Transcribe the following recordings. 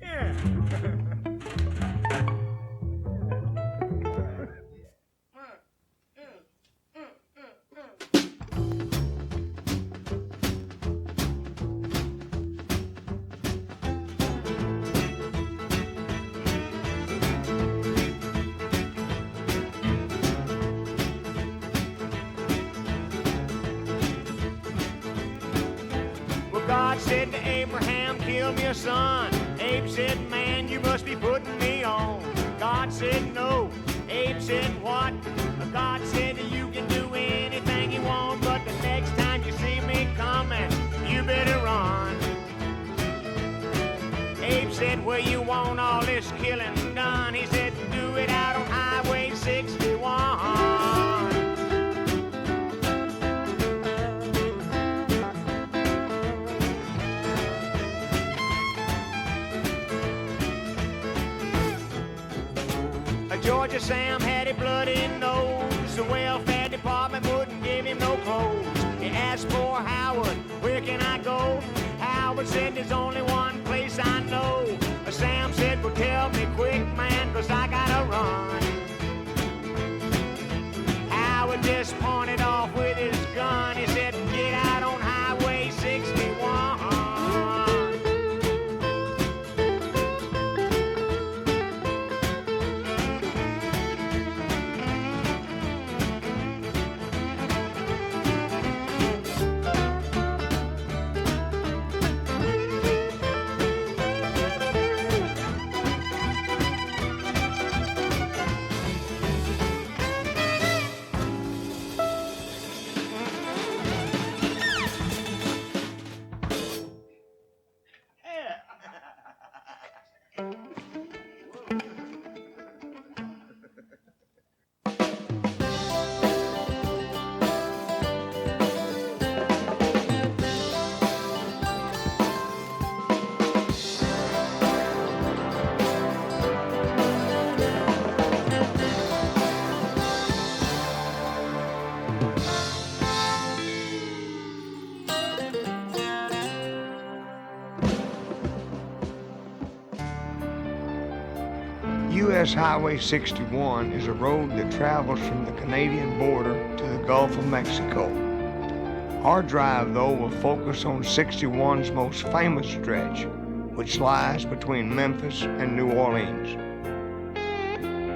Yeah. Well, God said to Abraham, kill me a son. Abe said, man, you must be putting me on. God said, no. Abe said, what? God said, you can do anything you want, but the next time you see me coming, you better run. Abe said, where you want all this killing done? He said, do it out on Highway 61. Georgia Sam had a bloody nose. The welfare department wouldn't give him no clothes. He asked for Howard, where can I go? Howard said, there's only one place I know. Sam said, well, tell me quick, man, 'cause I gotta run. Howard just pointed off with his gun. He said, get out on Highway 61. U.S. Highway 61 is a road that travels from the Canadian border to the Gulf of Mexico. Our drive, though, will focus on 61's most famous stretch, which lies between Memphis and New Orleans.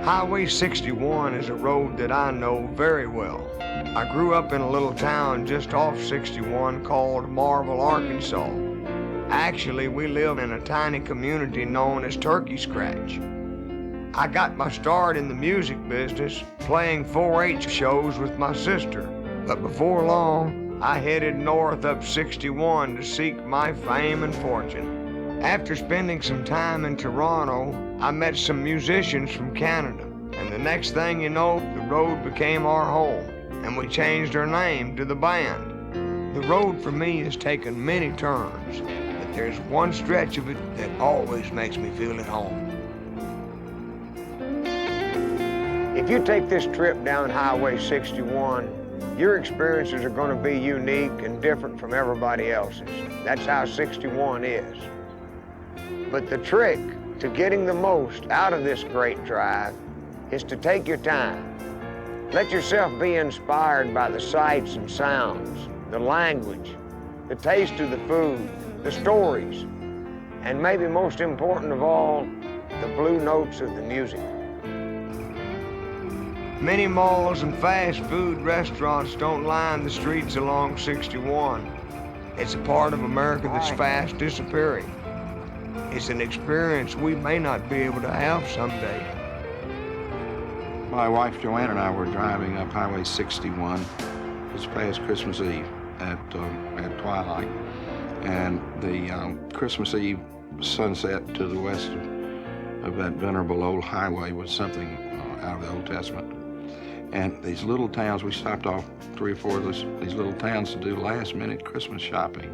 Highway 61 is a road that I know very well. I grew up in a little town just off 61 called Marble, Arkansas. Actually, we live in a tiny community known as Turkey Scratch. I got my start in the music business playing 4-H shows with my sister, but before long, I headed north up 61 to seek my fame and fortune. After spending some time in Toronto, I met some musicians from Canada, and the next thing you know, the road became our home, and we changed our name to the band. The road for me has taken many turns, but there's one stretch of it that always makes me feel at home. If you take this trip down Highway 61, your experiences are going to be unique and different from everybody else's. That's how 61 is. But the trick to getting the most out of this great drive is to take your time. Let yourself be inspired by the sights and sounds, the language, the taste of the food, the stories, and maybe most important of all, the blue notes of the music. Many malls and fast food restaurants don't line the streets along 61. It's a part of America that's fast disappearing. It's an experience we may not be able to have someday. My wife Joanne and I were driving up Highway 61 this past Christmas Eve at twilight, and the Christmas Eve sunset to the west of that venerable old highway was something out of the Old Testament. And these little towns, we stopped off 3 or 4 of these little towns to do last-minute Christmas shopping.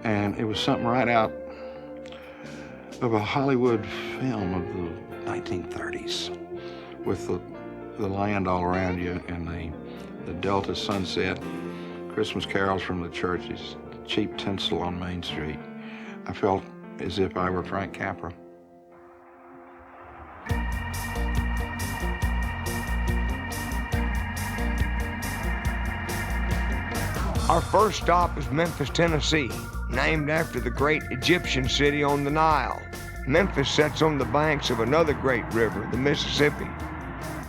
And it was something right out of a Hollywood film of the 1930s with the land all around you and the Delta sunset, Christmas carols from the churches, cheap tinsel on Main Street. I felt as if I were Frank Capra. Our first stop is Memphis, Tennessee, named after the great Egyptian city on the Nile. Memphis sits on the banks of another great river, the Mississippi.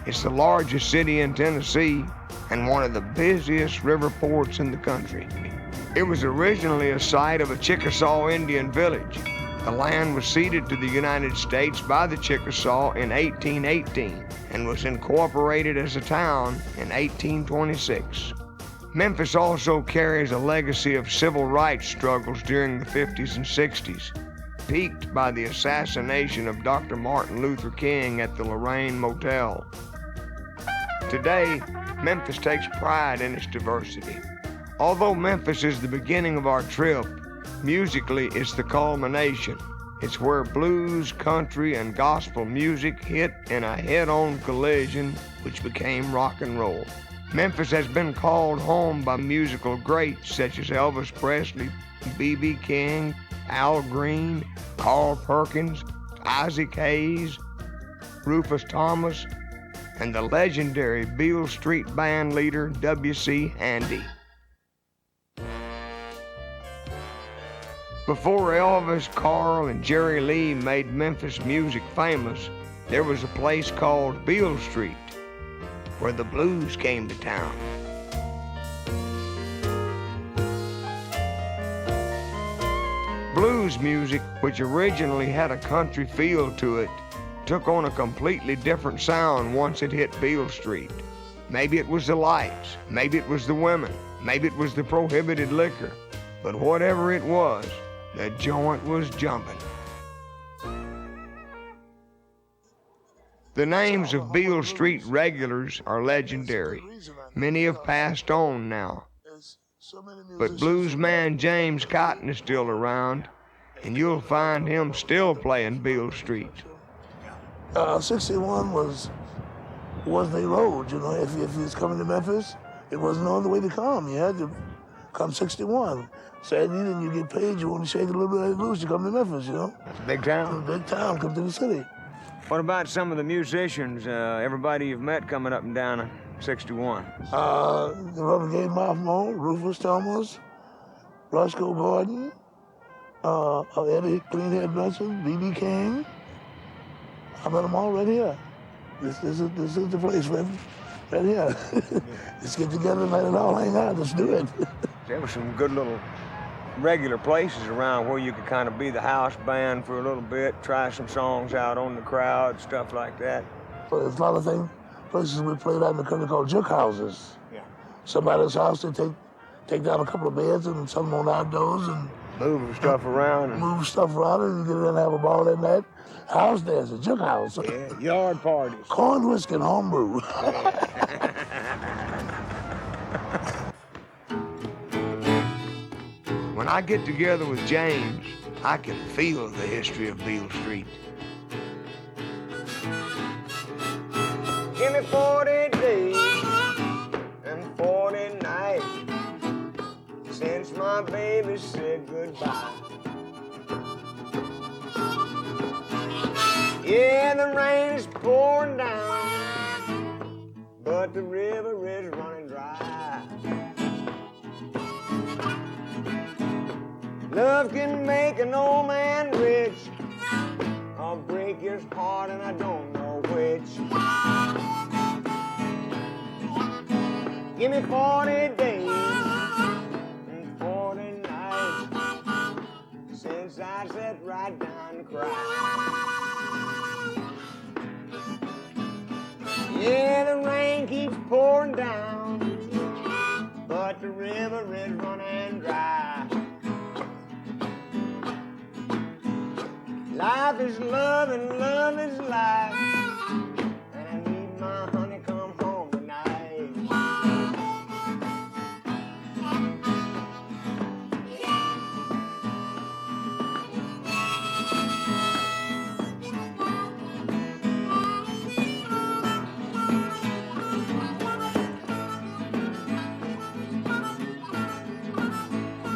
It's the largest city in Tennessee and one of the busiest river ports in the country. It was originally a site of a Chickasaw Indian village. The land was ceded to the United States by the Chickasaw in 1818 and was incorporated as a town in 1826. Memphis also carries a legacy of civil rights struggles during the 50s and 60s, peaked by the assassination of Dr. Martin Luther King at the Lorraine Motel. Today, Memphis takes pride in its diversity. Although Memphis is the beginning of our trip, musically it's the culmination. It's where blues, country, and gospel music hit in a head-on collision which became rock and roll. Memphis has been called home by musical greats such as Elvis Presley, B.B. King, Al Green, Carl Perkins, Isaac Hayes, Rufus Thomas, and the legendary Beale Street Band leader W.C. Handy. Before Elvis, Carl, and Jerry Lee made Memphis music famous, there was a place called Beale Street, where the blues came to town. Blues music, which originally had a country feel to it, took on a completely different sound once it hit Beale Street. Maybe it was the lights, maybe it was the women, maybe it was the prohibited liquor, but whatever it was, the joint was jumping. The names of Beale Street regulars are legendary. Many have passed on now. But bluesman James Cotton is still around, and you'll find him still playing Beale Street. 61 was the road, you know. If you was coming to Memphis, it wasn't no other way to come. You had to come 61. Saturday evening, you get paid, you want to shake a little bit of blues, you come to Memphis, you know. That's a big town. Big town, come to the city. What about some of the musicians, everybody you've met coming up and down 61? The Renegade Mouth, Rufus Thomas, Roscoe Gordon, Eddie Cleanhead Benson, B.B. King. I met them all right here. This is the place, right here. Let's get together and let it all hang out. Let's do it. There were some good little regular places around where you could kind of be the house band for a little bit, try some songs out on the crowd, stuff like that. So there's a lot of places we played out in the country called juke houses. Yeah. Somebody's house, they take down a couple of beds and some on outdoors and move stuff around. And you get in and have a ball that night. House dance, a juke house. Yeah, yard parties. Corn, whiskey, and homebrew. When I get together with James, I can feel the history of Beale Street. Give me 40 days and 40 nights since my baby said goodbye. Yeah, the rain is pouring down, but the river is running dry. Love can make an old man rich or break his heart, and I don't know which. Give me 40 days and 40 nights since I sat right down to cry. Yeah, the rain keeps pouring down, but the river is running dry. Life is love and love is life, and I need my honey come home tonight.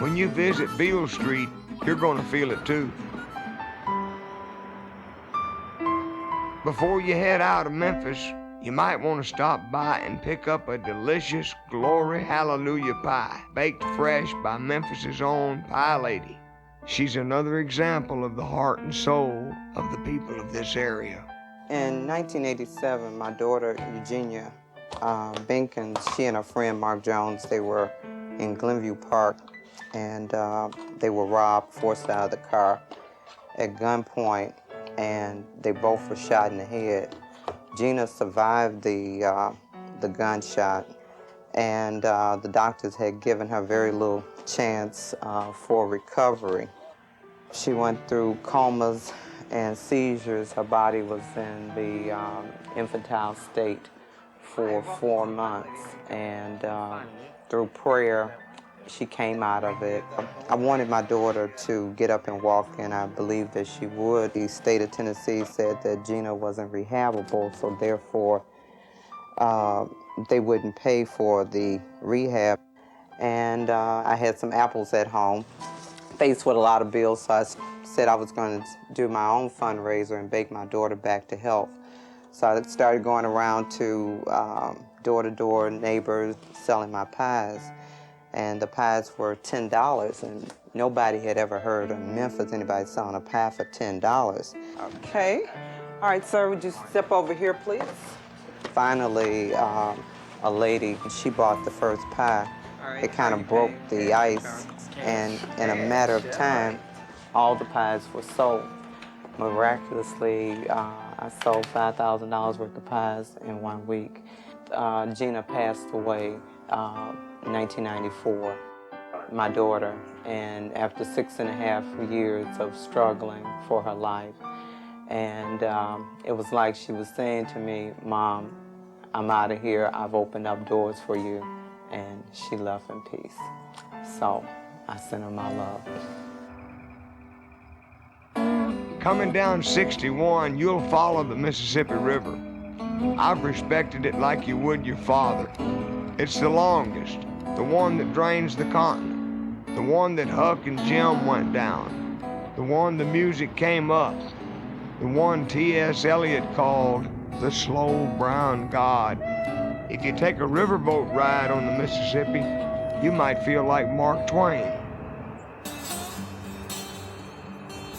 When you visit Beale Street, you're gonna feel it too. Before you head out of Memphis, you might want to stop by and pick up a delicious Glory Hallelujah pie, baked fresh by Memphis's own Pie Lady. She's another example of the heart and soul of the people of this area. In 1987, my daughter, Eugenia Binkins, she and her friend Mark Jones, they were in Glenview Park, and they were robbed, forced out of the car at gunpoint, and they both were shot in the head. Gina survived the gunshot, and the doctors had given her very little chance for recovery. She went through comas and seizures. Her body was in the infantile state for 4 months, and through prayer, she came out of it. I wanted my daughter to get up and walk, and I believed that she would. The state of Tennessee said that Gina wasn't rehabable, so therefore they wouldn't pay for the rehab. And I had some apples at home, faced with a lot of bills, so I said I was going to do my own fundraiser and bake my daughter back to health. So I started going around to door-to-door neighbors selling my pies. And the pies were $10, and nobody had ever heard in Memphis anybody selling a pie for $10. Okay. All right, sir, would you step over here, please? Finally, a lady, she bought the first pie. It kind of broke the ice, and in a matter of time, all the pies were sold. Miraculously, I sold $5,000 worth of pies in 1 week. Gina passed away in 1994, my daughter, and after 6.5 years of struggling for her life. And it was like she was saying to me, Mom, I'm out of here, I've opened up doors for you, and she left in peace. So I sent her my love. Coming down 61, you'll follow the Mississippi River. I've respected it like you would your father. It's the longest, the one that drains the continent, the one that Huck and Jim went down, the one the music came up, the one T.S. Eliot called the slow brown god. If you take a riverboat ride on the Mississippi, you might feel like Mark Twain.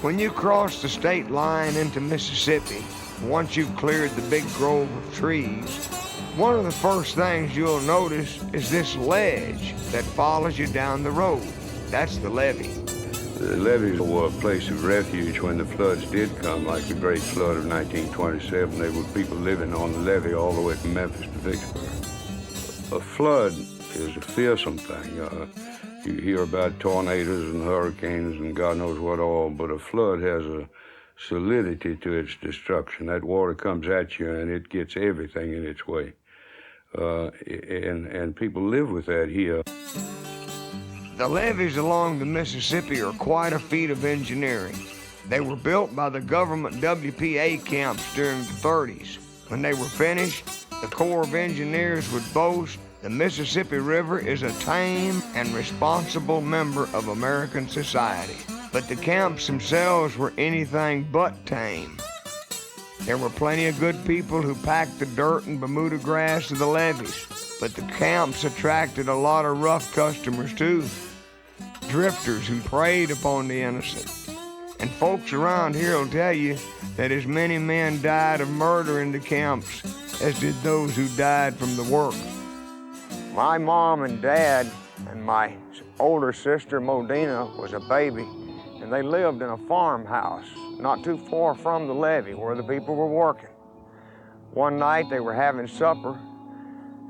When you cross the state line into Mississippi, once you've cleared the big grove of trees, one of the first things you'll notice is this ledge that follows you down the road. That's the levee. The levees were a place of refuge when the floods did come, like the Great Flood of 1927. There were people living on the levee all the way from Memphis to Vicksburg. A flood is a fearsome thing. You hear about tornadoes and hurricanes and God knows what all, but a flood has a solidity to its destruction. That water comes at you and it gets everything in its way. And people live with that here. The levees along the Mississippi are quite a feat of engineering. They were built by the government WPA camps during the 30s. When they were finished, the Corps of Engineers would boast, the Mississippi River is a tame and responsible member of American society. But the camps themselves were anything but tame. There were plenty of good people who packed the dirt and Bermuda grass of the levees, but the camps attracted a lot of rough customers too. Drifters who preyed upon the innocent. And folks around here will tell you that as many men died of murder in the camps as did those who died from the work. My mom and dad and my older sister Modena was a baby, and they lived in a farmhouse not too far from the levee where the people were working. One night they were having supper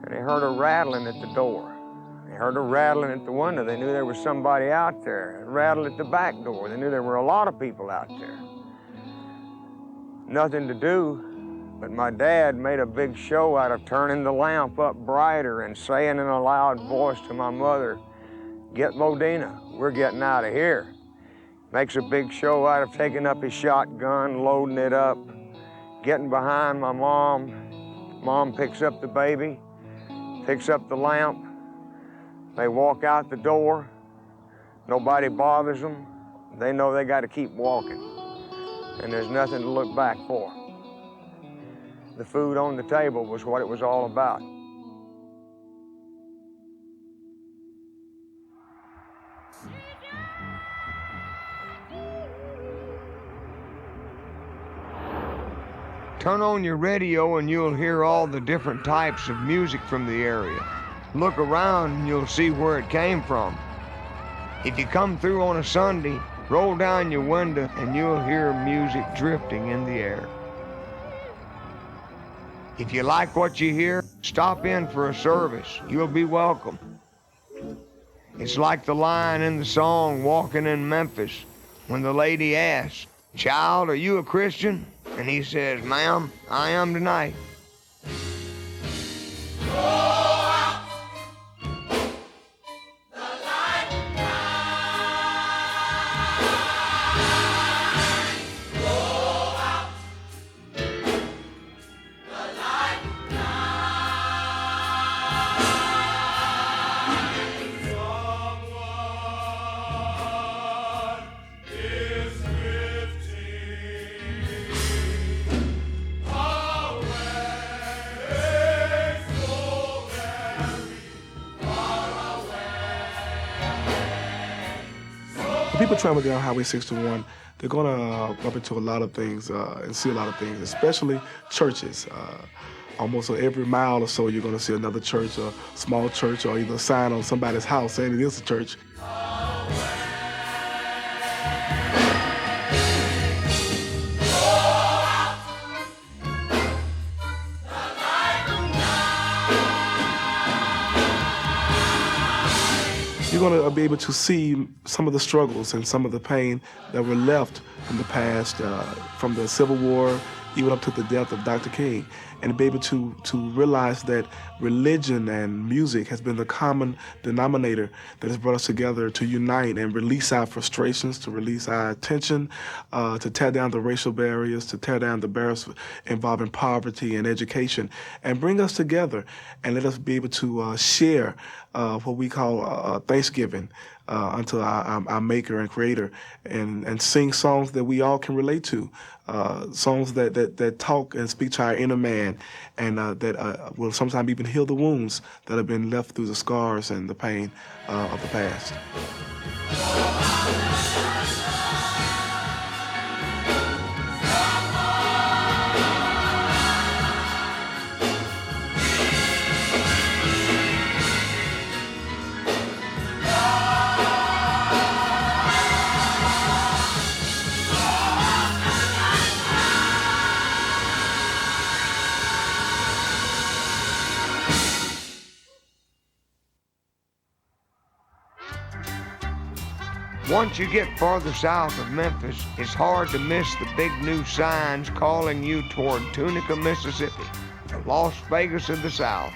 and they heard a rattling at the door. They heard a rattling at the window. They knew there was somebody out there. A rattle at the back door. They knew there were a lot of people out there. Nothing to do, but my dad made a big show out of turning the lamp up brighter and saying in a loud voice to my mother, "Get Modena, we're getting out of here." Makes a big show out of taking up his shotgun, loading it up, getting behind my mom. Mom picks up the baby, picks up the lamp. They walk out the door. Nobody bothers them. They know they got to keep walking, and there's nothing to look back for. The food on the table was what it was all about. Turn on your radio and you'll hear all the different types of music from the area. Look around and you'll see where it came from. If you come through on a Sunday, roll down your window and you'll hear music drifting in the air. If you like what you hear, stop in for a service. You'll be welcome. It's like the line in the song Walking in Memphis when the lady asks, "Child, are you a Christian?" And he says, "Ma'am, I am tonight." People traveling down Highway 61, they're going to bump into a lot of things and see a lot of things, especially churches. Almost every mile or so, you're going to see another church, a small church, or either a sign on somebody's house saying it is a church. You're going to be able to see some of the struggles and some of the pain that were left from the past, from the Civil War, even up to the death of Dr. King, and be able to realize that religion and music has been the common denominator that has brought us together to unite and release our frustrations, to release our tension, to tear down the racial barriers, to tear down the barriers involving poverty and education, and bring us together and let us be able to share what we call Thanksgiving unto our Maker and Creator, and sing songs that we all can relate to, songs that talk and speak to our inner man, and that will sometimes even heal the wounds that have been left through the scars and the pain of the past. Once you get farther south of Memphis, it's hard to miss the big new signs calling you toward Tunica, Mississippi, the Las Vegas of the South.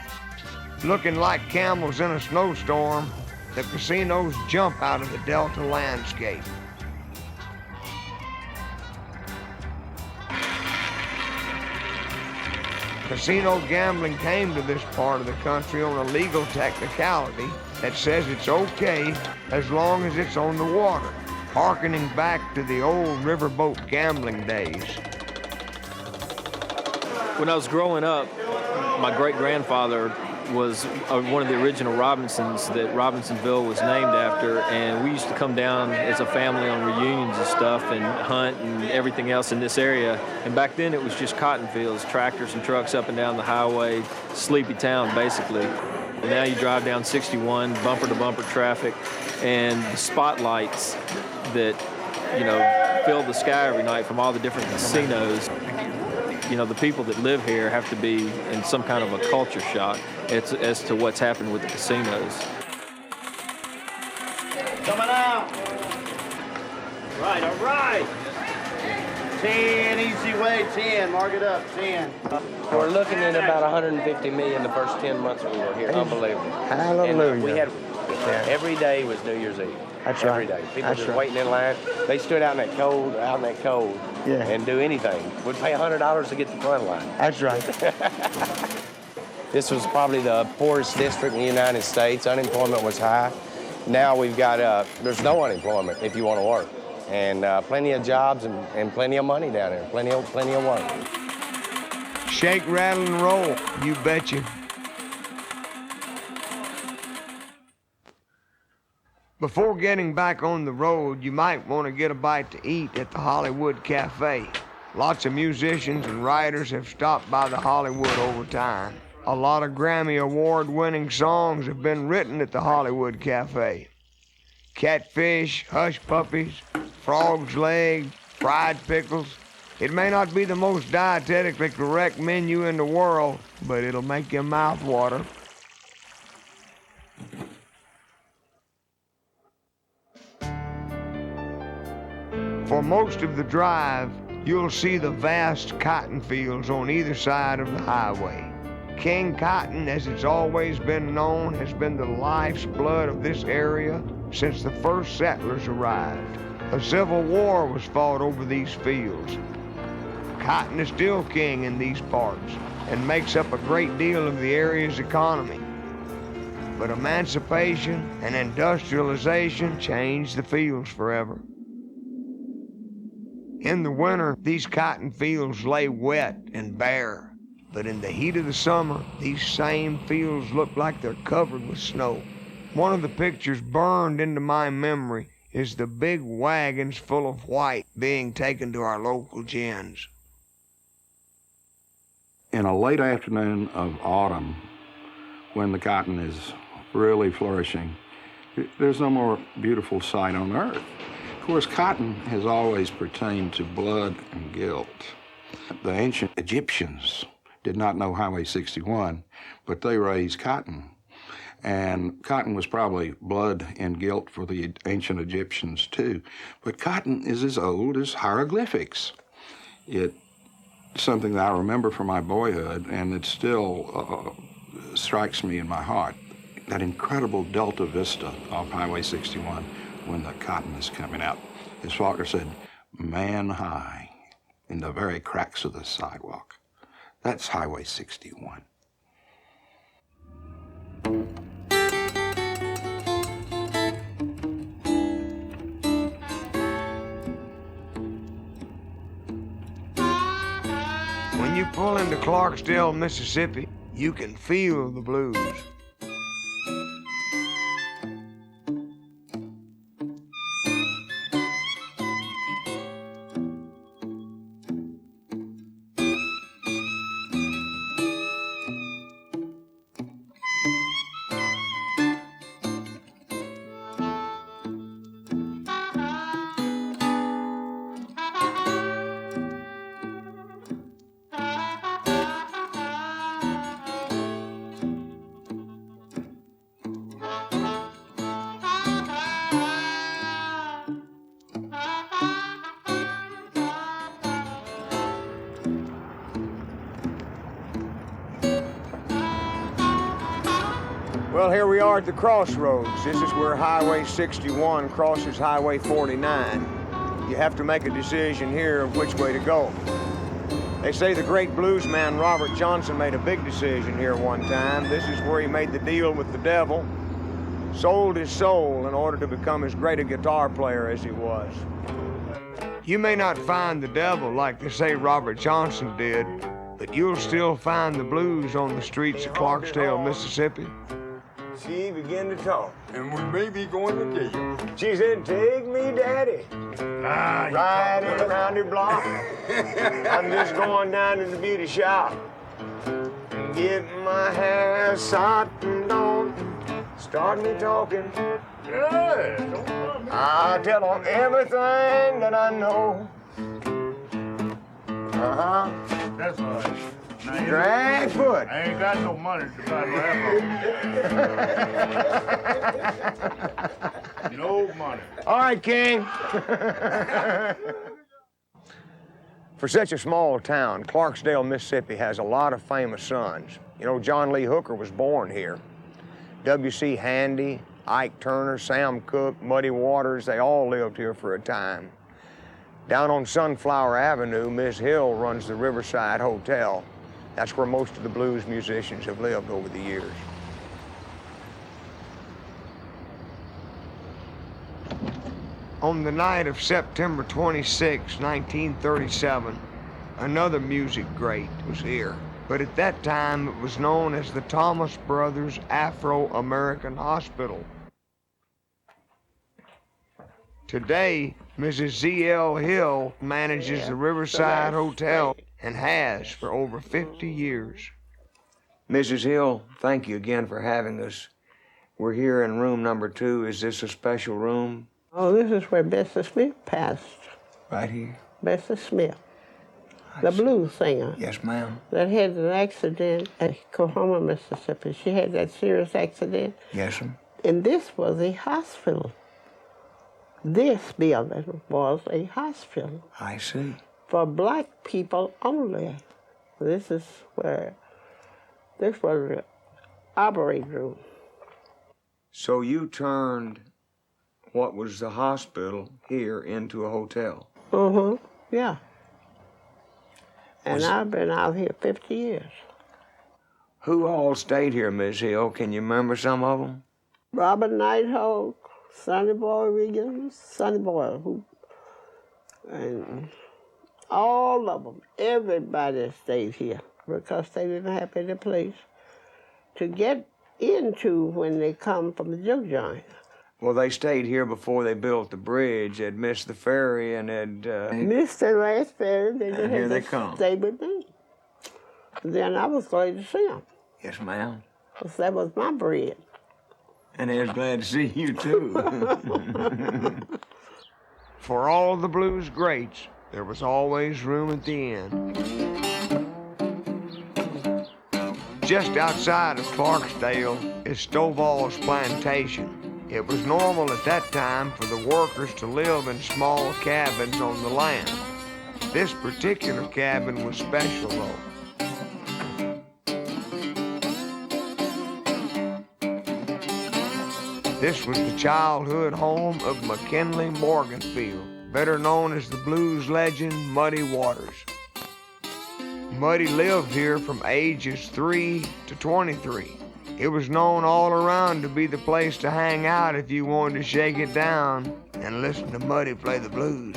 Looking like camels in a snowstorm, the casinos jump out of the Delta landscape. Casino gambling came to this part of the country on a legal technicality that says it's okay as long as it's on the water, hearkening back to the old riverboat gambling days. When I was growing up, my great-grandfather was one of the original Robinsons that Robinsonville was named after, and we used to come down as a family on reunions and stuff and hunt and everything else in this area. And back then it was just cotton fields, tractors and trucks up and down the highway, sleepy town basically. And now you drive down 61, bumper-to-bumper traffic, and the spotlights that, fill the sky every night from all the different casinos. The people that live here have to be in some kind of a culture shock as to what's happened with the casinos. Coming out. Right, all right. 10, easy way, 10. Mark it up, 10. We're looking at about 150 million the first 10 months we were here. Unbelievable. Hallelujah. And we had, every day was New Year's Eve. That's every right. day. People just waiting in line. They stood out in that cold, and do anything. Would pay $100 to get the front line. That's right. This was probably the poorest district in the United States. Unemployment was high. Now we've got, there's no unemployment if you want to work. and plenty of jobs and plenty of money down there, plenty of work. Shake, rattle, and roll, you betcha. Before getting back on the road, you might want to get a bite to eat at the Hollywood Cafe. Lots of musicians and writers have stopped by the Hollywood over time. A lot of Grammy Award-winning songs have been written at the Hollywood Cafe. Catfish, hush puppies, frog's leg, fried pickles. It may not be the most dietetically correct menu in the world, but it'll make your mouth water. For most of the drive, you'll see the vast cotton fields on either side of the highway. King Cotton, as it's always been known, has been the life's blood of this area since the first settlers arrived. A civil war was fought over these fields. Cotton is still king in these parts and makes up a great deal of the area's economy. But emancipation and industrialization changed the fields forever. In the winter, these cotton fields lay wet and bare, but in the heat of the summer, these same fields look like they're covered with snow. One of the pictures burned into my memory is the big wagons full of white being taken to our local gins. In a late afternoon of autumn, when the cotton is really flourishing, there's no more beautiful sight on earth. Of course, cotton has always pertained to blood and guilt. The ancient Egyptians did not know Highway 61, but they raised cotton. And cotton was probably blood and guilt for the ancient Egyptians too. But cotton is as old as hieroglyphics. It's something that I remember from my boyhood, and it still strikes me in my heart. That incredible delta vista of Highway 61 when the cotton is coming out. As Faulkner said, man high in the very cracks of the sidewalk. That's Highway 61. When you pull into Clarksdale, Mississippi, you can feel the blues. Well, here we are at the crossroads. This is where Highway 61 crosses Highway 49. You have to make a decision here of which way to go. They say the great bluesman Robert Johnson made a big decision here one time. This is where he made the deal with the devil, sold his soul in order to become as great a guitar player as he was. You may not find the devil like they say Robert Johnson did, but you'll still find the blues on the streets of Clarksdale, Mississippi. She began to talk. And we may be going to jail. She said, take me, Daddy. Riding around the block. I'm just going down to the beauty shop. Getting my hair softened on. Start me talking. I'll tell them everything that I know. That's all right. Drag foot. I ain't got no money to buy my No money. All right, King. For such a small town, Clarksdale, Mississippi has a lot of famous sons. You know, John Lee Hooker was born here. W.C. Handy, Ike Turner, Sam Cooke, Muddy Waters, they all lived here for a time. Down on Sunflower Avenue, Miss Hill runs the Riverside Hotel. That's where most of the blues musicians have lived over the years. On the night of September 26, 1937, another music great was here. But at that time, it was known as the Thomas Brothers Afro-American Hospital. Today, Mrs. Z.L. Hill manages the Riverside Hotel and has for over 50 years. Mrs. Hill, thank you again for having us. We're here in room number 2. Is this a special room? Oh, this is where Bessie Smith passed. Right here? Bessie Smith, the blues singer. Yes, ma'am. That had an accident at Coahoma, Mississippi. She had that serious accident. Yes, ma'am. And this was a hospital. This building was a hospital. I see. For black people only. This is where, this was the operating room. So you turned what was the hospital here into a hotel? Yeah. And I've been out here 50 years. Who all stayed here, Miss Hill? Can you remember some of them? Robert Nighthawk, Sonny Boy Wiggins, Sonny Boy, and all of them, everybody stayed here because they didn't have any place to get into when they come from the juke joint. Well, they stayed here before they built the bridge. They'd missed the ferry and had... missed the last ferry. They just and here had they to come. stay with me. Then I was glad to see them. Yes, ma'am. Because that was my bread. And they was glad to see you, too. For all the blues greats, there was always room at the end. Just outside of Clarksdale is Stovall's plantation. It was normal at that time for the workers to live in small cabins on the land. This particular cabin was special, though. This was the childhood home of McKinley Morganfield, better known as the blues legend Muddy Waters. Muddy lived here from ages 3 to 23. It was known all around to be the place to hang out if you wanted to shake it down and listen to Muddy play the blues.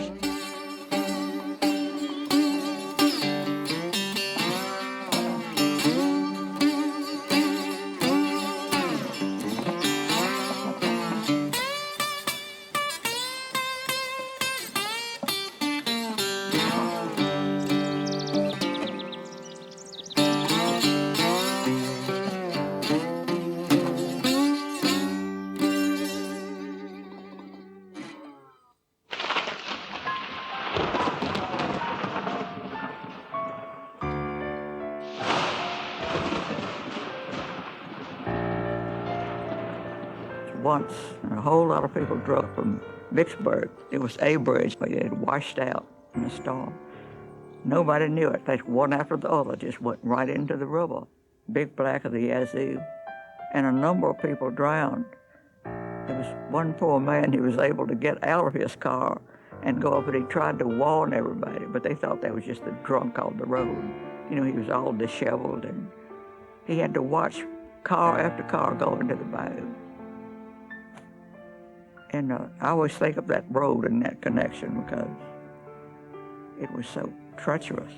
Once, a whole lot of people drove from Vicksburg. It was a bridge, but it had washed out in the storm. Nobody knew it. They, one after the other, just went right into the river. Big Black of the Yazoo. And a number of people drowned. There was one poor man who was able to get out of his car and go up, and he tried to warn everybody, but they thought that was just a drunk on the road. You know, he was all disheveled, and he had to watch car after car go into the bayou. And I always think of that road and that connection because it was so treacherous.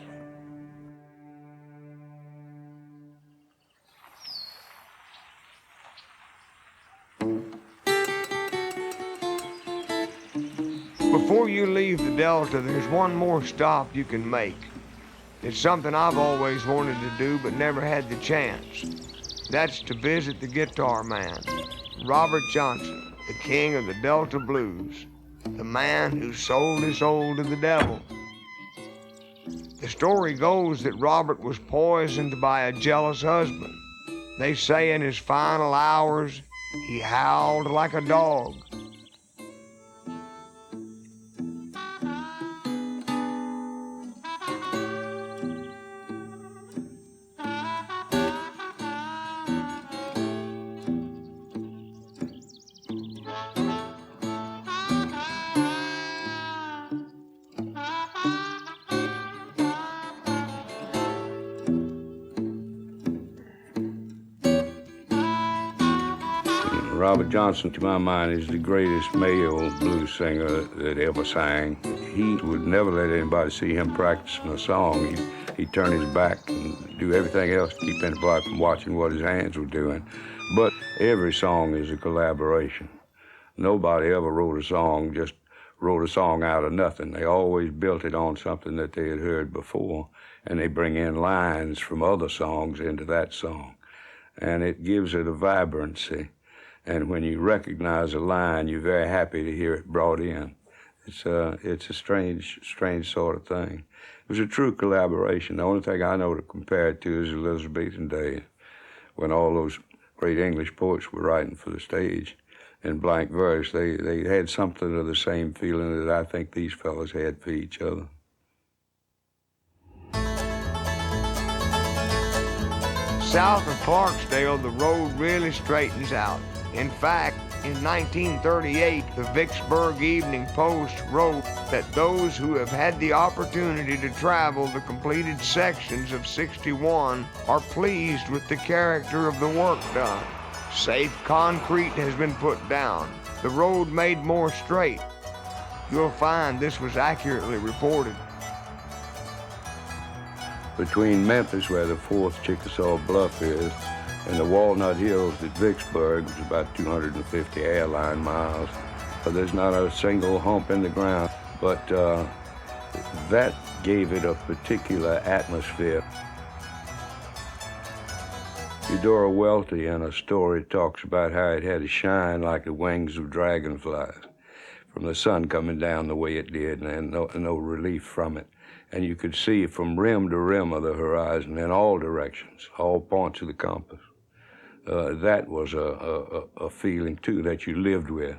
Before you leave the Delta, there's one more stop you can make. It's something I've always wanted to do but never had the chance. That's to visit the guitar man, Robert Johnson, the king of the Delta blues, the man who sold his soul to the devil. The story goes that Robert was poisoned by a jealous husband. They say in his final hours, he howled like a dog. Robert Johnson, to my mind, is the greatest male blues singer that ever sang. He would never let anybody see him practicing a song. He'd turn his back and do everything else to keep anybody from watching what his hands were doing. But every song is a collaboration. Nobody ever wrote a song out of nothing. They always built it on something that they had heard before, and they bring in lines from other songs into that song. And it gives it a vibrancy. And when you recognize a line, you're very happy to hear it brought in. It's a strange sort of thing. It was a true collaboration. The only thing I know to compare it to is Elizabethan days, when all those great English poets were writing for the stage in blank verse. They had something of the same feeling that I think these fellows had for each other. South of Clarksdale, the road really straightens out. In fact, in 1938, the Vicksburg Evening Post wrote that those who have had the opportunity to travel the completed sections of 61 are pleased with the character of the work done. Safe concrete has been put down, the road made more straight. You'll find this was accurately reported. Between Memphis, where the 4th Chickasaw Bluff is, and the Walnut Hills at Vicksburg, which is about 250 airline miles, there's not a single hump in the ground, but that gave it a particular atmosphere. Eudora Welty in a story talks about how it had a shine like the wings of dragonflies from the sun coming down the way it did, and no relief from it. And you could see from rim to rim of the horizon in all directions, all points of the compass. That was a feeling, too, that you lived with.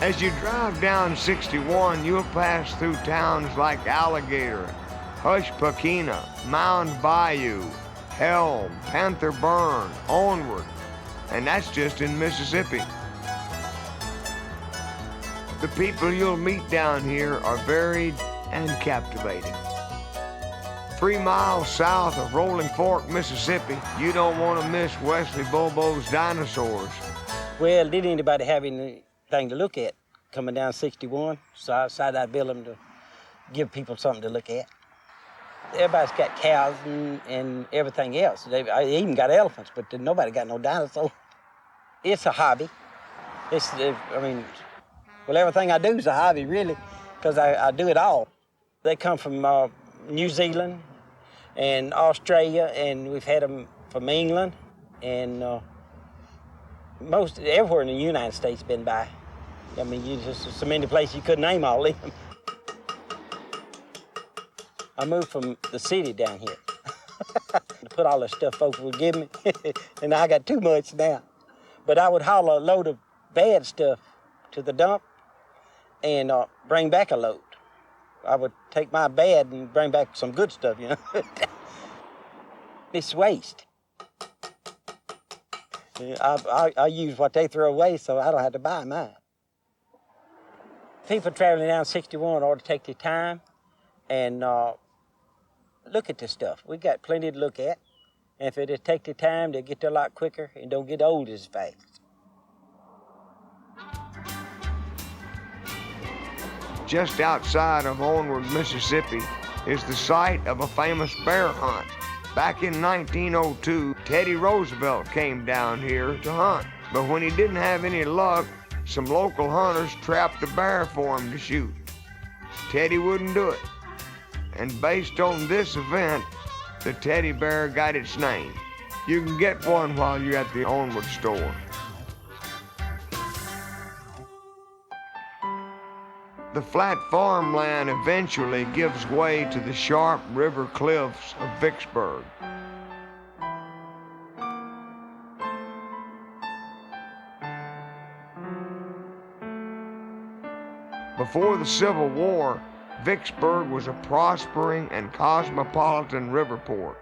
As you drive down 61, you'll pass through towns like Alligator, Hushpokina, Mound Bayou, Helm, Panther Burn, Onward, and that's just in Mississippi. The people you'll meet down here are varied and captivating. 3 miles south of Rolling Fork, Mississippi, you don't want to miss Wesley Bobo's Dinosaurs. Well, did anybody have anything to look at coming down 61? So I decided I'd build them to give people something to look at. Everybody's got cows and everything else. I even got elephants, but nobody got no dinosaurs. It's a hobby. Everything I do is a hobby, really, because I do it all. They come from New Zealand and Australia, and we've had them from England, and most everywhere in the United States been by. I mean, just so many places you couldn't name all of them. I moved from the city down here to put all the stuff folks would give me, and I got too much now. But I would haul a load of bad stuff to the dump and bring back a load. I would take my bad and bring back some good stuff, you know. It's waste. I use what they throw away, so I don't have to buy mine. People traveling down 61 ought to take their time and look at this stuff. We got plenty to look at. And if they just take their time, they'll get there a lot quicker and don't get old as fast. Just outside of Onward, Mississippi, is the site of a famous bear hunt. Back in 1902, Teddy Roosevelt came down here to hunt. But when he didn't have any luck, some local hunters trapped a bear for him to shoot. Teddy wouldn't do it. And based on this event, the teddy bear got its name. You can get one while you're at the Onward store. The flat farmland eventually gives way to the sharp river cliffs of Vicksburg. Before the Civil War, Vicksburg was a prospering and cosmopolitan river port.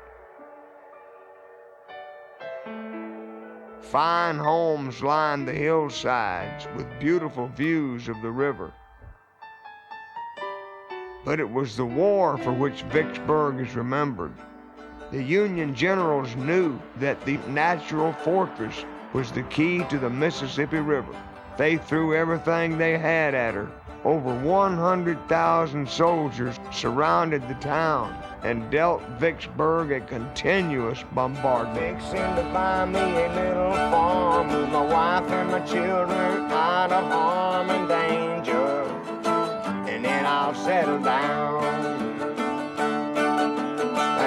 Fine homes lined the hillsides with beautiful views of the river. But it was the war for which Vicksburg is remembered. The Union generals knew that the natural fortress was the key to the Mississippi River. They threw everything they had at her. Over 100,000 soldiers surrounded the town and dealt Vicksburg a continuous bombardment. Fixing to buy me a little farm with my wife and my children out of harm and danger, and then I'll settle down.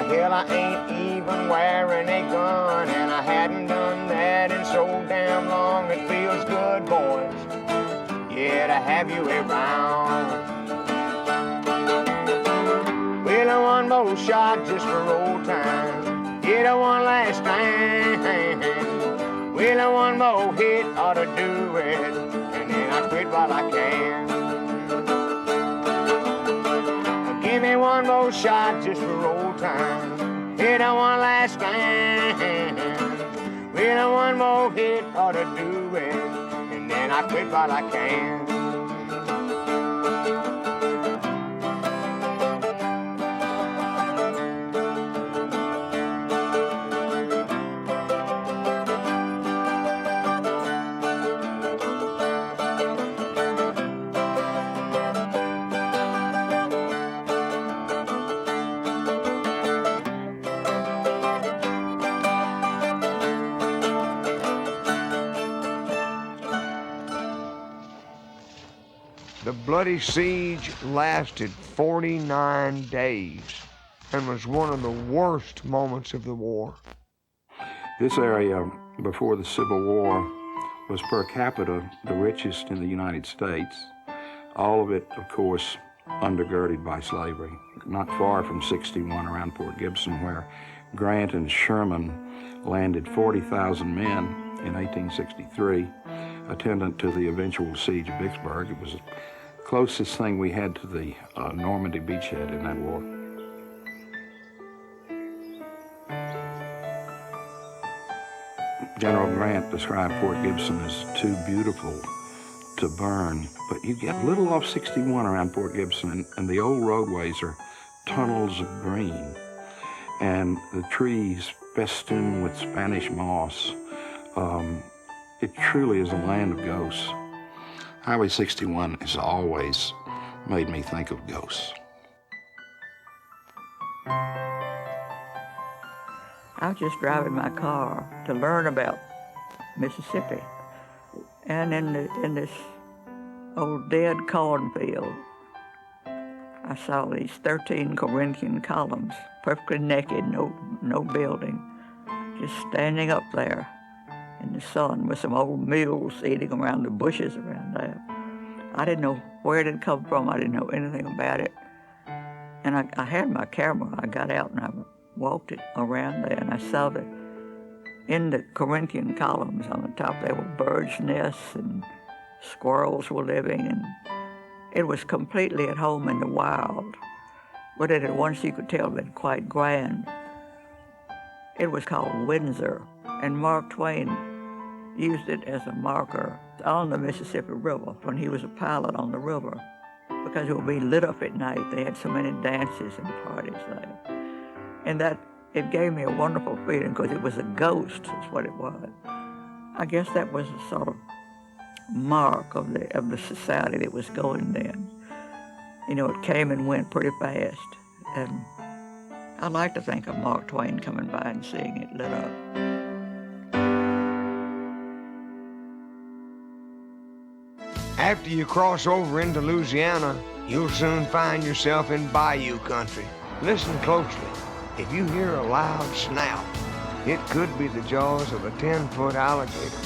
Hell, I ain't even wearing a gun, and I hadn't done that in so damn long. It feels good, boys, yeah, to have you around. Well, I one more shot just for old times. Get a one last time. Well, I one more hit ought to do it, and then I quit while I can. Give me one more shot just for old times. Hit a one last time. Well, one more hit ought to do it, and then I quit while I can. The bloody siege lasted 49 days and was one of the worst moments of the war. This area, before the Civil War, was per capita the richest in the United States. All of it, of course, undergirded by slavery. Not far from 61, around Port Gibson, where Grant and Sherman landed 40,000 men in 1863, attendant to the eventual siege of Vicksburg. It was the closest thing we had to the Normandy beachhead in that war. General Grant described Port Gibson as too beautiful to burn, but you get a little off 61 around Port Gibson, and the old roadways are tunnels of green, and the trees festooned with Spanish moss. It truly is a land of ghosts. Highway 61 has always made me think of ghosts. I was just driving my car to learn about Mississippi. And in this old dead cornfield, I saw these 13 Corinthian columns, perfectly naked, no building, just standing up there in the sun with some old mules eating around the bushes around there. I didn't know where it had come from. I didn't know anything about it. And I had my camera. I got out and I walked it around there, and I saw that in the Corinthian columns on the top there were birds' nests and squirrels were living, and it was completely at home in the wild. But it at once you could tell been quite grand. It was called Windsor, and Mark Twain used it as a marker on the Mississippi River when he was a pilot on the river, because it would be lit up at night. They had so many dances and parties there. And that, it gave me a wonderful feeling because it was a ghost, is what it was. I guess that was a sort of mark of the society that was going then. You know, it came and went pretty fast. And I like to think of Mark Twain coming by and seeing it lit up. After you cross over into Louisiana, you'll soon find yourself in bayou country. Listen closely. If you hear a loud snap, it could be the jaws of a 10-foot alligator.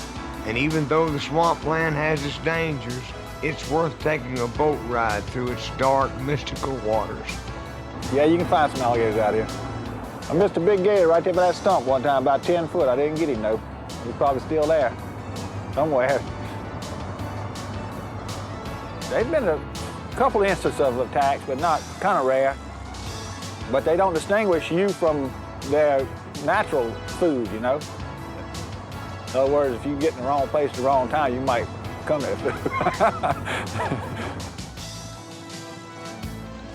And even though the swampland has its dangers, it's worth taking a boat ride through its dark, mystical waters. Yeah, you can find some alligators out here. I missed a big gator right there by that stump one time, about 10 foot. I didn't get him, though. He's probably still there, somewhere. There's been a couple instances of attacks, but not kind of rare. But they don't distinguish you from their natural food, you know? In other words, if you get in the wrong place at the wrong time, you might come there.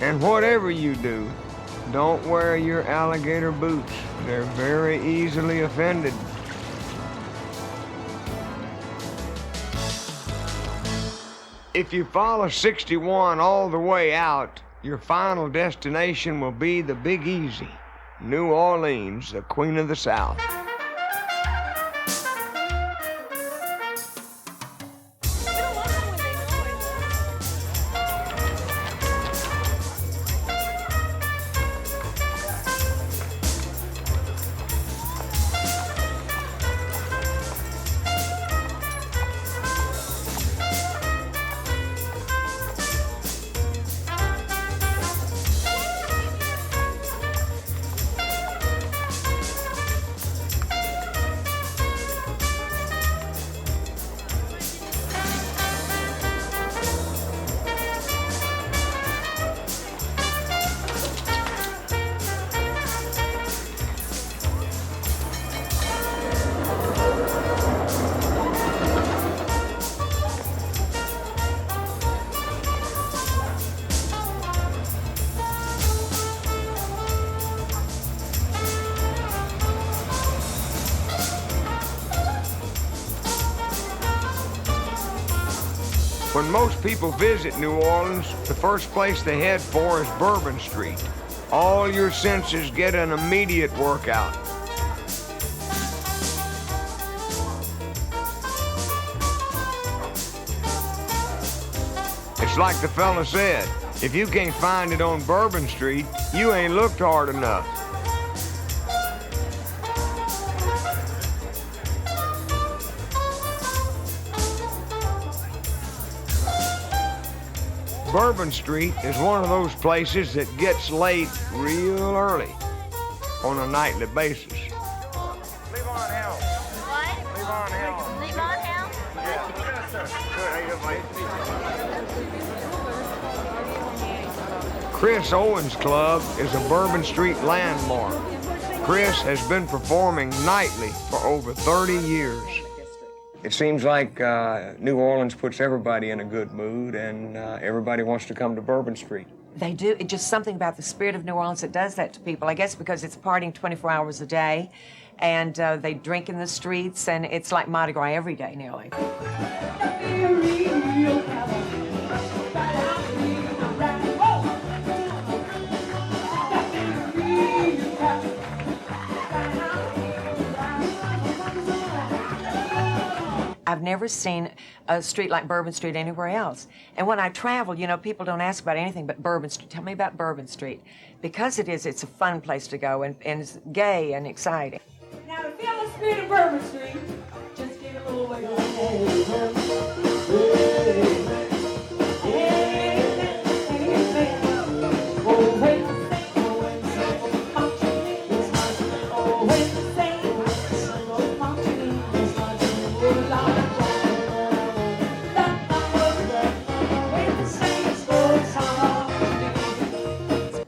And whatever you do, don't wear your alligator boots. They're very easily offended. If you follow 61 all the way out, your final destination will be the Big Easy, New Orleans, the Queen of the South. When most people visit New Orleans, the first place they head for is Bourbon Street. All your senses get an immediate workout. It's like the fella said, if you can't find it on Bourbon Street, you ain't looked hard enough. Bourbon Street is one of those places that gets late real early on a nightly basis. Leave on hell. What? Leave on hell. Leave on hell? Yeah. Yes, sir. Good. How you doing, mate? Chris Owens Club is a Bourbon Street landmark. Chris has been performing nightly for over 30 years. It seems like New Orleans puts everybody in a good mood, and everybody wants to come to Bourbon Street. They do. It's just something about the spirit of New Orleans that does that to people. I guess because it's partying 24 hours a day, and they drink in the streets, and it's like Mardi Gras every day, nearly. I've never seen a street like Bourbon Street anywhere else. And when I travel, you know, people don't ask about anything but Bourbon Street. Tell me about Bourbon Street. Because it's a fun place to go, and it's gay and exciting. Now, to feel the spirit of Bourbon Street, just give it a little way.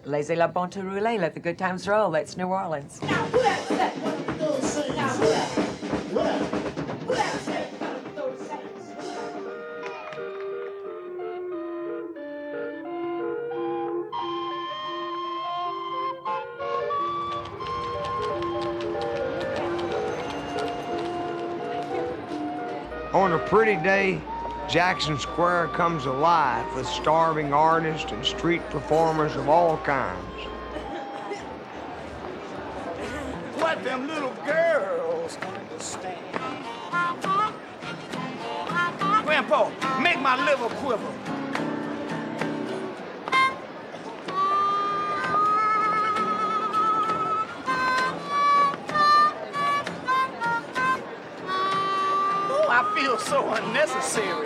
Laissez la bonté rouler, let the good times roll. That's New Orleans. On a pretty day, Jackson Square comes alive with starving artists and street performers of all kinds. What them little girls understand. Grandpa, make my liver quiver. Oh, I feel so unnecessary.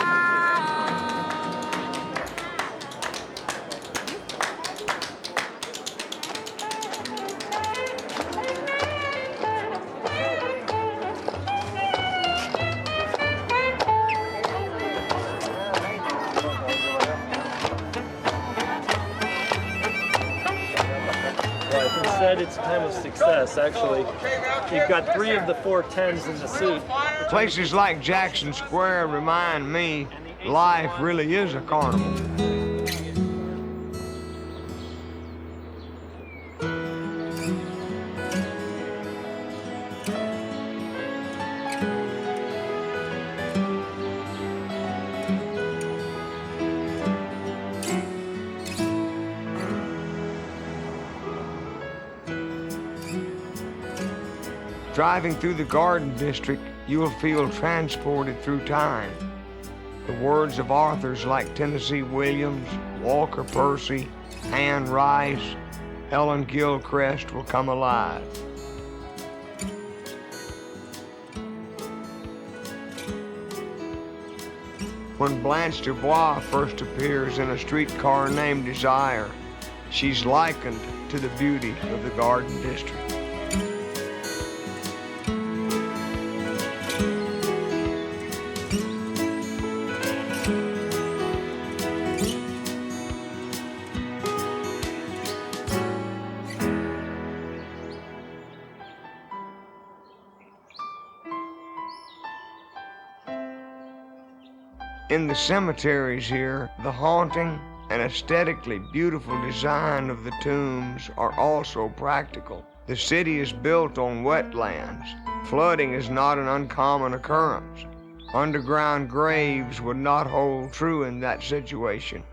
Said it's a time of success, actually. You've got 3 of the 4 10s in the seat. Places like Jackson Square remind me life really is a carnival. Driving through the Garden District, you will feel transported through time. The words of authors like Tennessee Williams, Walker Percy, Anne Rice, Ellen Gilchrist will come alive. When Blanche Dubois first appears in A Streetcar Named Desire, she's likened to the beauty of the Garden District. In the cemeteries here, the haunting and aesthetically beautiful design of the tombs are also practical. The city is built on wetlands. Flooding is not an uncommon occurrence. Underground graves would not hold true in that situation.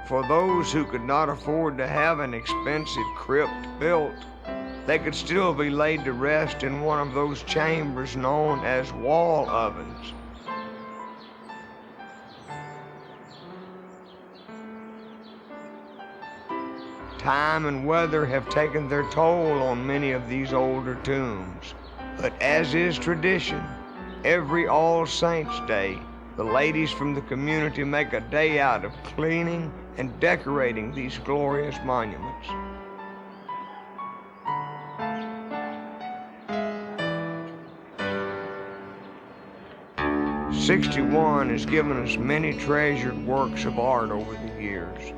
For those who could not afford to have an expensive crypt built, they could still be laid to rest in one of those chambers known as wall ovens. Time and weather have taken their toll on many of these older tombs, but as is tradition, every All Saints' Day, the ladies from the community make a day out of cleaning and decorating these glorious monuments. '61 has given us many treasured works of art over the years.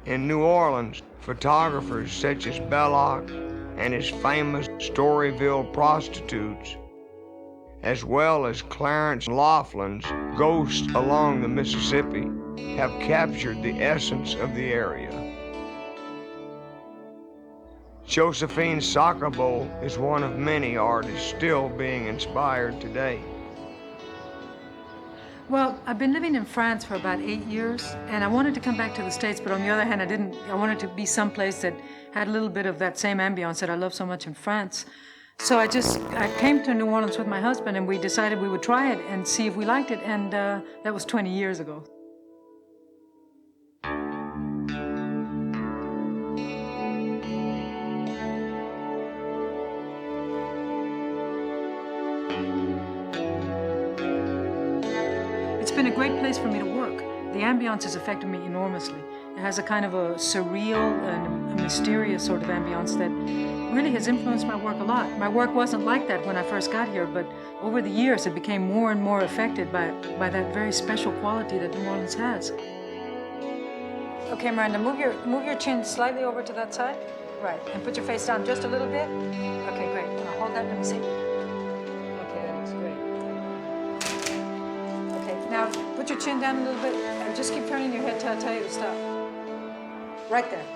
In New Orleans, photographers such as Belloc and his famous Storyville Prostitutes, as well as Clarence Laughlin's Ghosts Along the Mississippi, have captured the essence of the area. Josephine Sacabo is one of many artists still being inspired today. Well, I've been living in France for about 8 years, and I wanted to come back to the States, but on the other hand, I wanted to be someplace that had a little bit of that same ambiance that I love so much in France. So I came to New Orleans with my husband, and we decided we would try it and see if we liked it, and that was 20 years ago. It's been a great place for me to work. The ambiance has affected me enormously. It has a kind of a surreal and a mysterious sort of ambiance that really has influenced my work a lot. My work wasn't like that when I first got here, but over the years it became more and more affected by that very special quality that New Orleans has. Okay, Miranda, move your chin slightly over to that side. Right, and put your face down just a little bit. Okay, great. Now hold that, let me see. Okay, that looks great. Okay, now put your chin down a little bit and just keep turning your head till I tell you to stop. Right there.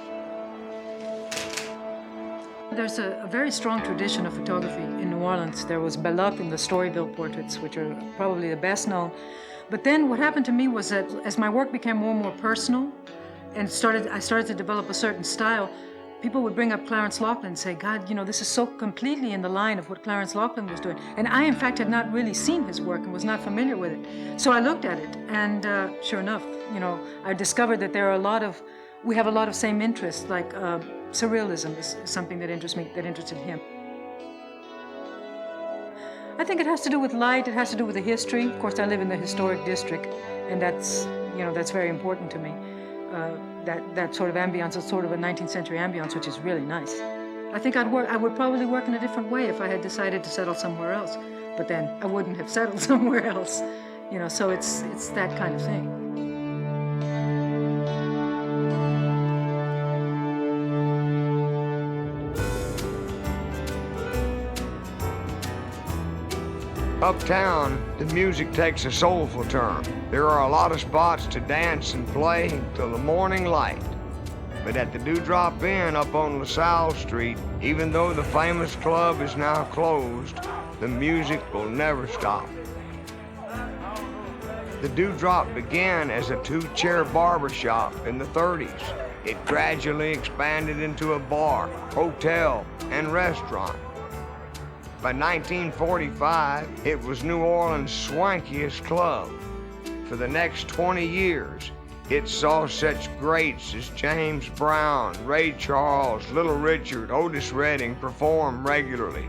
There's a very strong tradition of photography in New Orleans. There was Belloc and the Storyville portraits, which are probably the best known. But then what happened to me was that as my work became more and more personal and I started to develop a certain style, people would bring up Clarence Laughlan and say, God, you know, this is so completely in the line of what Clarence Laughlan was doing. And I, in fact, had not really seen his work and was not familiar with it. So I looked at it, and sure enough, you know, I discovered that we have a lot of same interests, like surrealism is something that interests me, that interested him. I think it has to do with light, it has to do with the history. Of course, I live in the historic district, and that's very important to me. That sort of ambiance is sort of a 19th century ambiance, which is really nice. I think I would probably work in a different way if I had decided to settle somewhere else, but then I wouldn't have settled somewhere else. You know, so it's that kind of thing. Uptown, the music takes a soulful turn. There are a lot of spots to dance and play till the morning light. But at the Dewdrop Inn up on LaSalle Street, even though the famous club is now closed, the music will never stop. The Dewdrop began as a two-chair barber shop in the 30s. It gradually expanded into a bar, hotel, and restaurant. By 1945, it was New Orleans' swankiest club. For the next 20 years, it saw such greats as James Brown, Ray Charles, Little Richard, Otis Redding perform regularly.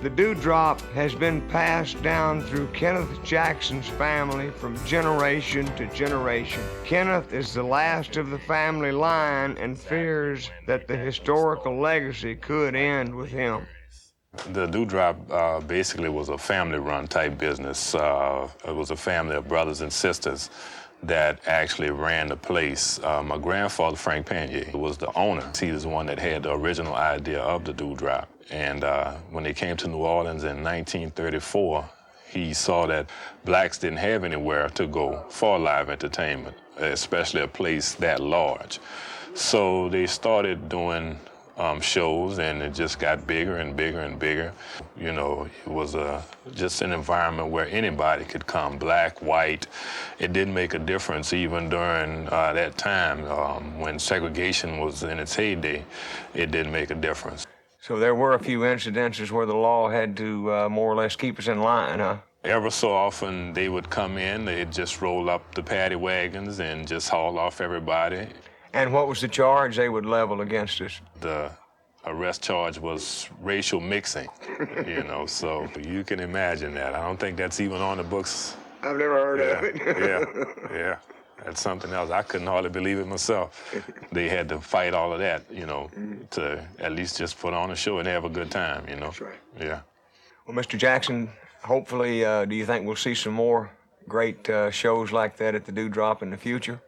The Dewdrop has been passed down through Kenneth Jackson's family from generation to generation. Kenneth is the last of the family line and fears that the historical legacy could end with him. The Dewdrop basically was a family-run type business. It was a family of brothers and sisters that actually ran the place. My grandfather, Frank Panier, was the owner. He was the one that had the original idea of the Dewdrop. And when they came to New Orleans in 1934, he saw that blacks didn't have anywhere to go for live entertainment, especially a place that large. So they started doing shows, and it just got bigger and bigger and bigger. You know, it was just an environment where anybody could come, black, white. It didn't make a difference even during that time when segregation was in its heyday. It didn't make a difference. So there were a few incidences where the law had to more or less keep us in line, huh? Ever so often they would come in, they'd just roll up the paddy wagons and just haul off everybody. And what was the charge they would level against us? The arrest charge was racial mixing, you know, so you can imagine that. I don't think that's even on the books. I've never heard of it. Yeah. That's something else. I couldn't hardly believe it myself. They had to fight all of that, you know, to at least just put on a show and have a good time, you know. That's right. Yeah. Well, Mr. Jackson, hopefully, do you think we'll see some more great shows like that at the Dewdrop in the future?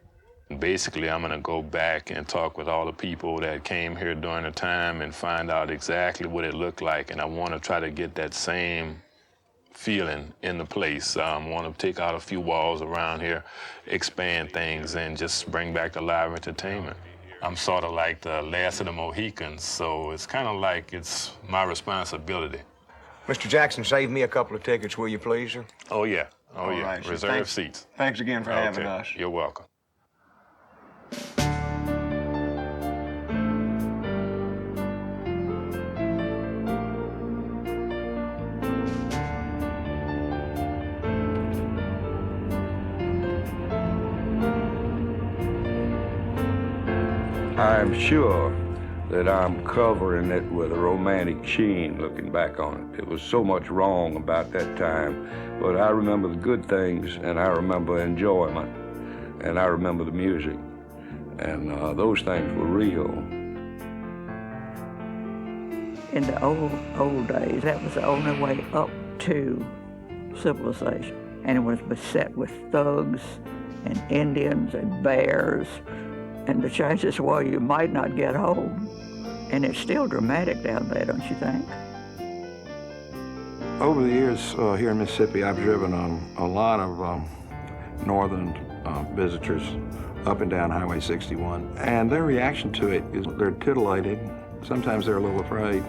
Basically, I'm going to go back and talk with all the people that came here during the time and find out exactly what it looked like. And I want to try to get that same feeling in the place. I want to take out a few walls around here, expand things, and just bring back the live entertainment. I'm sort of like the last of the Mohicans, so it's kind of like it's my responsibility. Mr. Jackson, save me a couple of tickets, will you please, sir? Oh, yeah. All right, Reserve seats. Thanks again for having us. You're welcome. I'm sure that I'm covering it with a romantic sheen looking back on it. It was so much wrong about that time, but I remember the good things, and I remember enjoyment, and I remember the music, and those things were real. In the old days, that was the only way up to civilization, and it was beset with thugs and Indians and bears. And the chances were you might not get home. And it's still dramatic down there, don't you think? Over the years here in Mississippi, I've driven a lot of northern visitors up and down Highway 61. And their reaction to it is they're titillated. Sometimes they're a little afraid.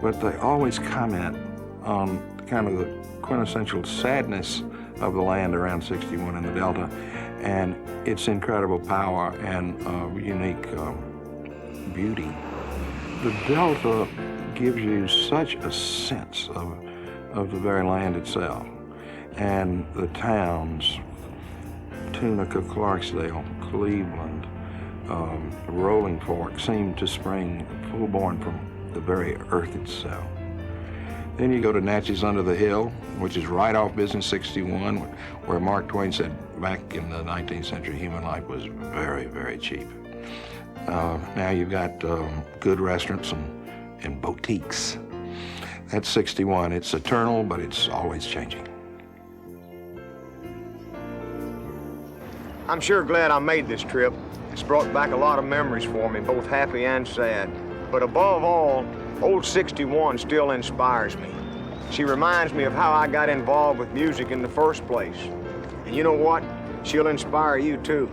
But they always comment on kind of the quintessential sadness of the land around 61 in the Delta, and its incredible power and unique beauty. The Delta gives you such a sense of the very land itself, and the towns, Tunica, Clarksdale, Cleveland, Rolling Fork, seem to spring full-born from the very earth itself. Then you go to Natchez Under the Hill, which is right off Business 61, where Mark Twain said back in the 19th century, human life was very, very cheap. Now you've got good restaurants and boutiques. That's 61. It's eternal, but it's always changing. I'm sure glad I made this trip. It's brought back a lot of memories for me, both happy and sad. But above all, Old 61 still inspires me. She reminds me of how I got involved with music in the first place. And you know what? She'll inspire you too.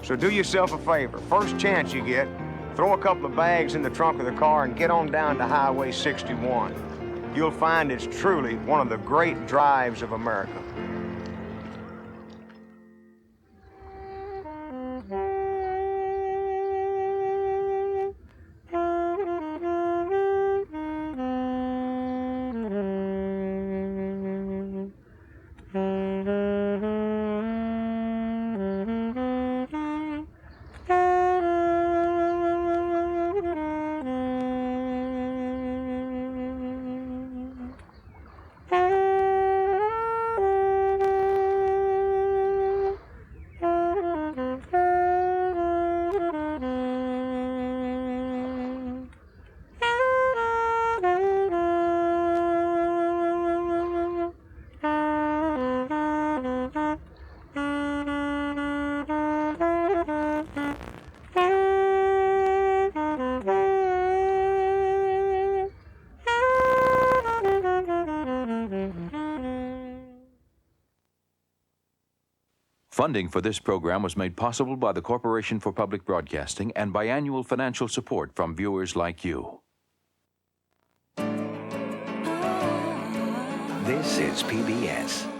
So do yourself a favor. First chance you get, throw a couple of bags in the trunk of the car and get on down to Highway 61. you'll find it's truly one of the great drives of America. Funding for this program was made possible by the Corporation for Public Broadcasting and by annual financial support from viewers like you. This is PBS.